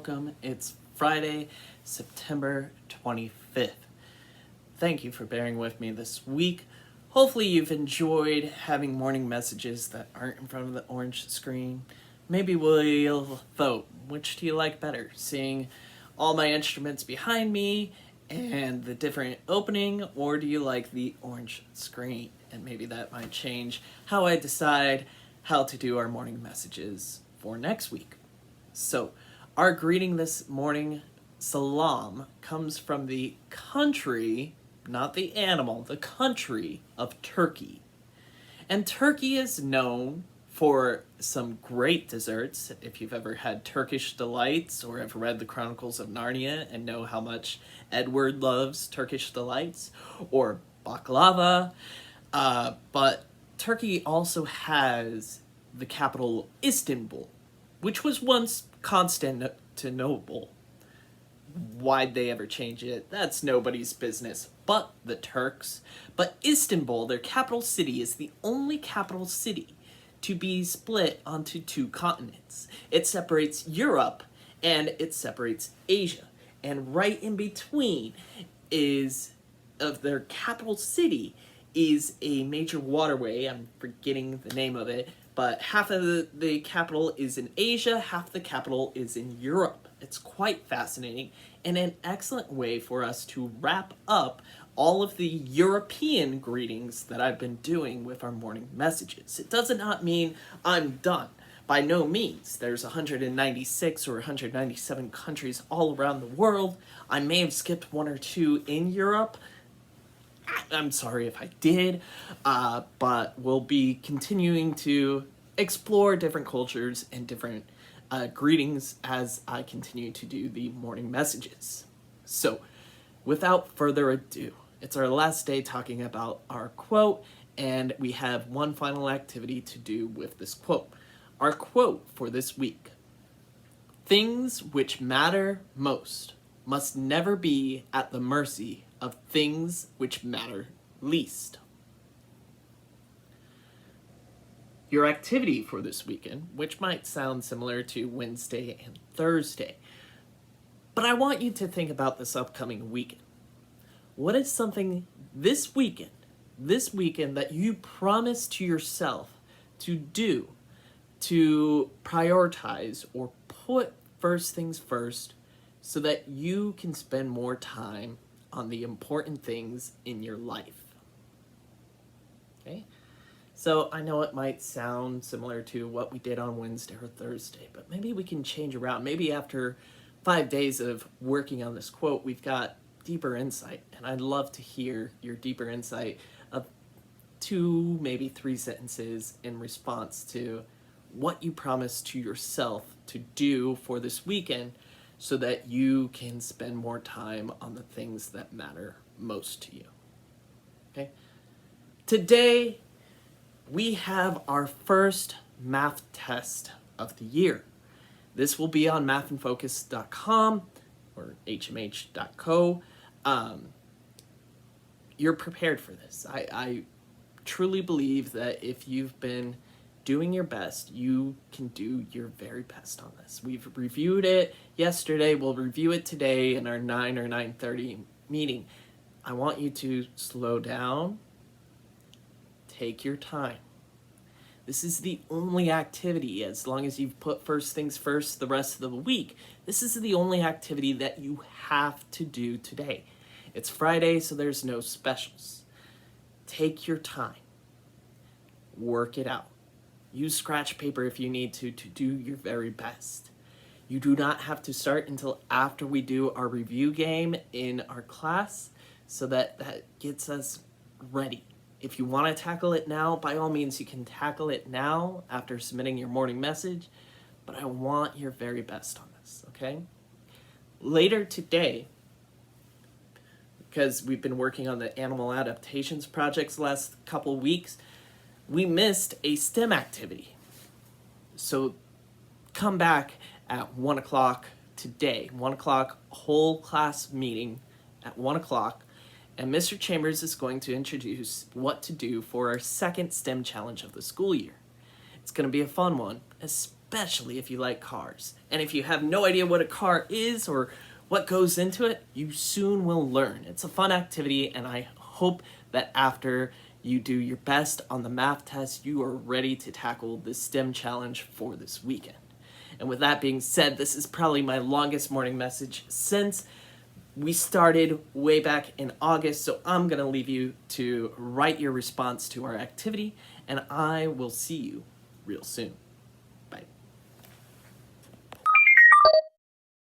welcome. It's Friday, September 25th. Thank you for bearing with me this week. Hopefully you've enjoyed having morning messages that aren't in front of the orange screen. Maybe we'll vote. Which do you like better? Seeing all my instruments behind me and the different opening, or do you like the orange screen? And maybe that might change how I decide how to do our morning messages for next week. So, our greeting this morning, salam, comes from the country, not the animal, the country of Turkey. And Turkey is known for some great desserts. If you've ever had Turkish delights or have read the Chronicles of Narnia and know how much Edward loves Turkish delights, or baklava. But Turkey also has the capital Istanbul, which was once Constantinople. Why'd they ever change it? That's nobody's business but the Turks. But Istanbul, their capital city, is the only capital city to be split onto two continents. It separates Europe and it separates Asia. And right in between of their capital city is a major waterway. I'm forgetting the name of it, but half of the capital is in Asia, half the capital is in Europe. It's quite fascinating and an excellent way for us to wrap up all of the European greetings that I've been doing with our morning messages. It does not mean I'm done. By no means. There's 196 or 197 countries all around the world. I may have skipped one or two in Europe. I'm sorry if I did, but we'll be continuing to explore different cultures and different greetings as I continue to do the morning messages. So, without further ado, it's our last day talking about our quote, and we have one final activity to do with this quote. Our quote for this week: things which matter most must never be at the mercy of things which matter least. Your activity for this weekend, which might sound similar to Wednesday and Thursday, but I want you to think about this upcoming weekend. What is something this weekend that you promise to yourself to do, to prioritize or put first things first, so that you can spend more time on the important things in your life? Okay? So I know it might sound similar to what we did on Wednesday or Thursday, but maybe we can change around. Maybe after 5 days of working on this quote, we've got deeper insight, and I'd love to hear your deeper insight of 2, maybe 3 sentences in response to what you promised to yourself to do for this weekend, so that you can spend more time on the things that matter most to you. Okay? Today, we have our first math test of the year. This will be on mathandfocus.com or hmh.co. You're prepared for this. I truly believe that if you've been doing your best, you can do your very best on this. We've reviewed it yesterday. We'll review it today in our 9 or 9:30 meeting. I want you to slow down. Take your time. This is the only activity, as long as you've put first things first the rest of the week, this is the only activity that you have to do today. It's Friday, so there's no specials. Take your time. Work it out. Use scratch paper if you need to do your very best. You do not have to start until after we do our review game in our class, so that gets us ready. If you want to tackle it now, by all means, you can tackle it now after submitting your morning message, but I want your very best on this, okay? Later today, because we've been working on the animal adaptations projects the last couple weeks, we missed a STEM activity. So come back at 1 o'clock today, 1 o'clock, whole class meeting at 1 o'clock, and Mr. Chambers is going to introduce what to do for our second STEM challenge of the school year. It's going to be a fun one, especially if you like cars. And if you have no idea what a car is or what goes into it, you soon will learn. It's a fun activity, and I hope that after you do your best on the math test, you are ready to tackle the STEM challenge for this weekend. And with that being said, this is probably my longest morning message since we started way back in August, so I'm going to leave you to write your response to our activity, and I will see you real soon.